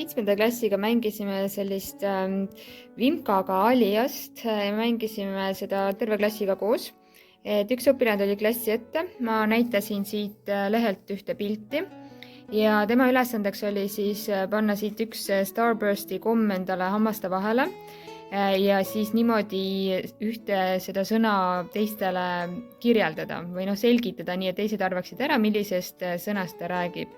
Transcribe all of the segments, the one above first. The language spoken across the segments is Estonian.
7. klassiga mängisime sellist Vimkaga aliast, mängisime seda terve klassiga koos. Et üks õpilane tuli klassi ette, ma näitasin siit lehelt ühte pilti ja tema ülesandeks oli siis panna siit üks Starbursti komm endale hammaste vahele ja siis niimoodi ühte seda sõna teistele kirjeldada või selgitada nii, et teised arvaksid ära, millisest sõnast ta räägib.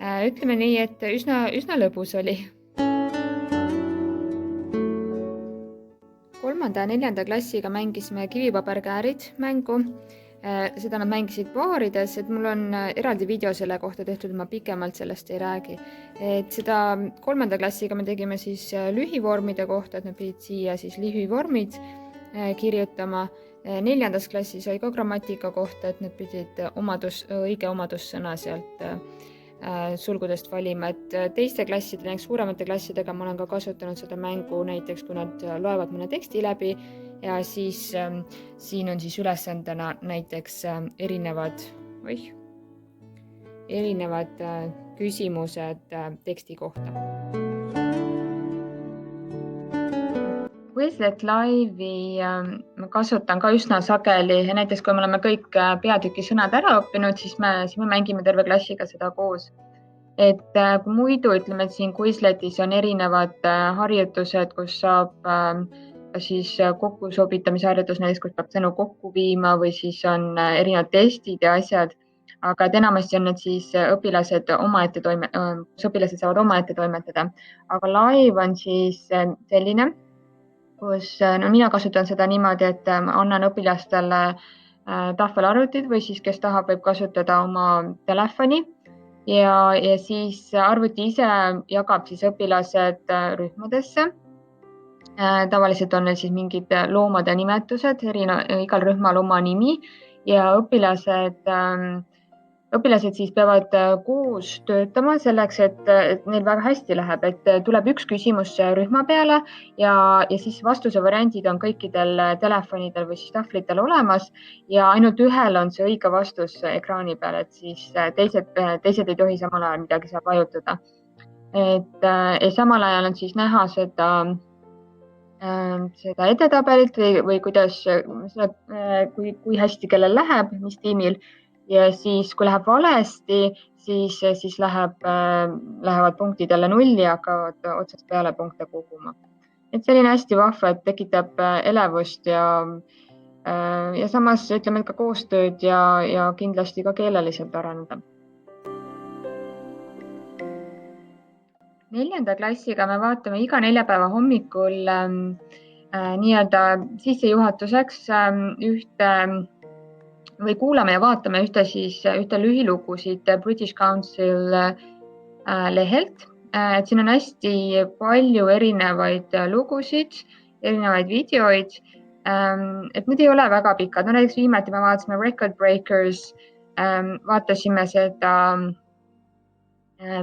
Ütleme nii, et üsna lõbus oli. 3. ja 4. klassiga mängisime kivipaberkäärid mängu. Seda nad mängisid paarides, et mul on eraldi video selle kohta tehtud, ma pikemalt sellest ei räägi. Et seda 3. klassiga me tegime siis lühivormide kohta, et nad pidid siia siis lühivormid kirjutama. 4. klassis oli ka grammatika kohta, et nad pidid õige omadussõna sealt sulgudest valima, et teiste klasside, näiteks suuremate klassidega ma olen ka kasutanud seda mängu näiteks, kui nad loevad mõne teksti läbi ja siis siin on siis ülesandena näiteks erinevad küsimused teksti kohta. Quizlet Live'i ma kasutan ka üsna sageli, näiteks kui me oleme kõik peatüki sõnad ära õppinud, siis me mängime terve klassiga seda koos. Et kui muidu ütleme, et siin Quizletis on erinevad harjutused, kus saab siis kokkusobitamise harjutus, näiteks kus peab sõnu kokku viima või siis on erinevad testid ja asjad, aga enamasti on need siis õpilased saavad omaette toimetada. Aga live on siis selline, kus mina kasutan seda niimoodi, et annan õpilastele tahvelarvutid või siis kes tahab, võib kasutada oma telefoni ja siis arvuti ise jagab siis õpilased rühmadesse. Tavaliselt on neil siis mingid loomade nimetused, igal rühmal oma nimi ja õpilased siis peavad koos töötama selleks, et neil väga hästi läheb, et tuleb üks küsimus rühma peale ja siis vastuse variandid on kõikidel telefonidel või siis tahvlitel olemas ja ainult ühel on see õige vastus ekraani peal, et siis teised ei tohi samal ajal midagi seal vajutada. Ja samal ajal on siis näha seda edetabelit või kuidas, kui hästi kellel läheb, mis tiimil. Ja siis, kui läheb valesti, siis lähevad punktid jälle nulli ja hakkavad otsast peale punkte koguma. Et selline hästi vahva, et tekitab elevust ja samas ütleme ka koostööd ja kindlasti ka keeleliselt areneda. 4. klassiga me vaatame iga neljapäeva hommikul nii-öelda sissejuhatuseks või kuulame ja vaatame ühte lühilugu siit British Council lehelt. Et siin on hästi palju erinevaid lugusid, erinevaid videoid. Et need ei ole väga pikad. Näiteks viimati me vaatasime Record Breakers, vaatasime seda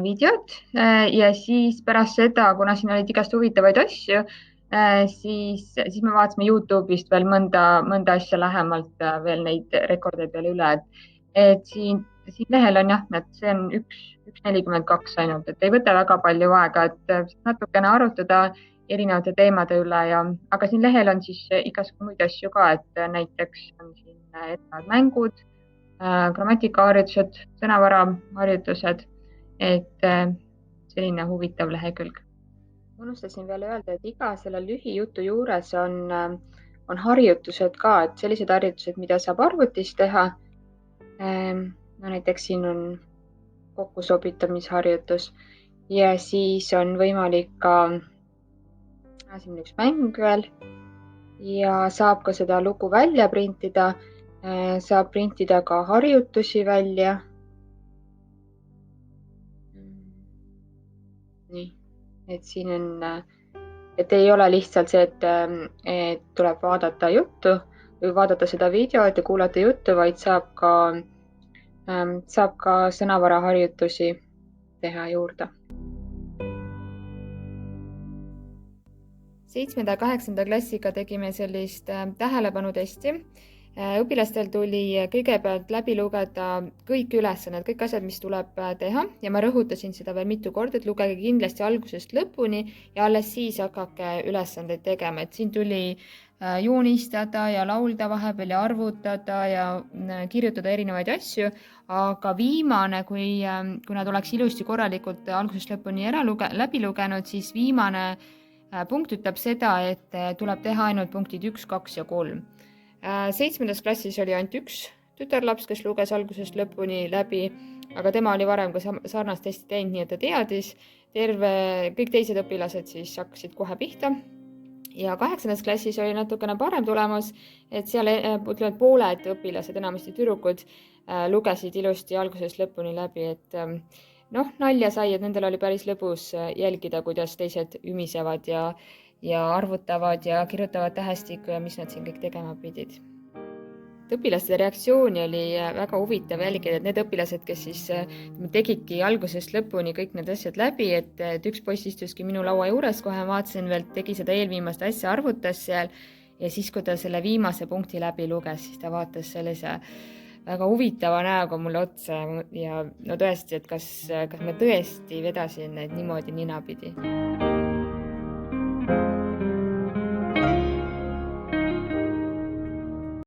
videot ja siis pärast seda, kuna siin olid igast huvitavaid asju, siis me vaatasime YouTube'ist veel mõnda asja lähemalt veel neid rekordeid veel üle. Et siin lehel on see on 1.42 ainult, et ei võta väga palju aega, et natukene arutada erinevate teemade üle aga siin lehel on siis igasugu muid asju ka, et näiteks on siin erinevad mängud, grammatikaharjutused, sõnavara harjutused, et selline huvitav lehekülg. Unustasin veel öelda, et iga selle lühijutu juures on harjutused ka, et sellised harjutused, mida saab arvutis teha. Näiteks siin on kokkusobitamisharjutus ja siis on võimalik ka, siin on üks mäng veel ja saab ka seda lugu välja printida, saab printida ka harjutusi välja. Nii. Et siin on, et ei ole lihtsalt see, et tuleb vaadata juttu või vaadata seda videot ja kuulata juttu, vaid saab ka sõnavara harjutusi teha juurde. 7. ja 8. klassiga tegime sellist tähelepanutesti. Õpilastel tuli kõigepealt läbi lugeda kõik ülesanded, kõik asjad, mis tuleb teha ja ma rõhutasin seda veel mitu korda, et lugege kindlasti algusest lõpuni ja alles siis hakake ülesandeid tegema, et siin tuli joonistada ja laulda vahepeal ja arvutada ja kirjutada erinevaid asju, aga viimane, kui nad oleks ilusti korralikult algusest lõpuni läbi lugenud, siis viimane punkt ütleb seda, et tuleb teha ainult punktid 1, 2 ja 3. 7. klassis oli ainult üks tütarlaps, kes luges algusest lõpuni läbi, aga tema oli varem ka sarnast testi teinud, nii et ta teadis. Kõik teised õpilased siis hakkasid kohe pihta. Ja 8. klassis oli natukene parem tulemus, et seal pooled õpilased, enamasti tüdrukud, lugesid ilusti algusest lõpuni läbi, et nalja sai, et nendel oli päris lõbus jälgida, kuidas teised ümisevad ja arvutavad ja kirjutavad tähestikku ja mis nad siin kõik tegema pidid. Õpilaste reaktsiooni oli väga huvitav jälgida, et need õpilased, kes siis tegidki algusest lõpuni kõik need asjad läbi, et üks poiss istuski minu laua juures, kohe vaatasin veel, tegi seda eelviimast asja, arvutas seal ja siis, kui ta selle viimase punkti läbi luges, siis ta vaatas sellise väga huvitava näoga mulle otsa ja no tõesti, et kas ma tõesti vedasin neid niimoodi ninapidi.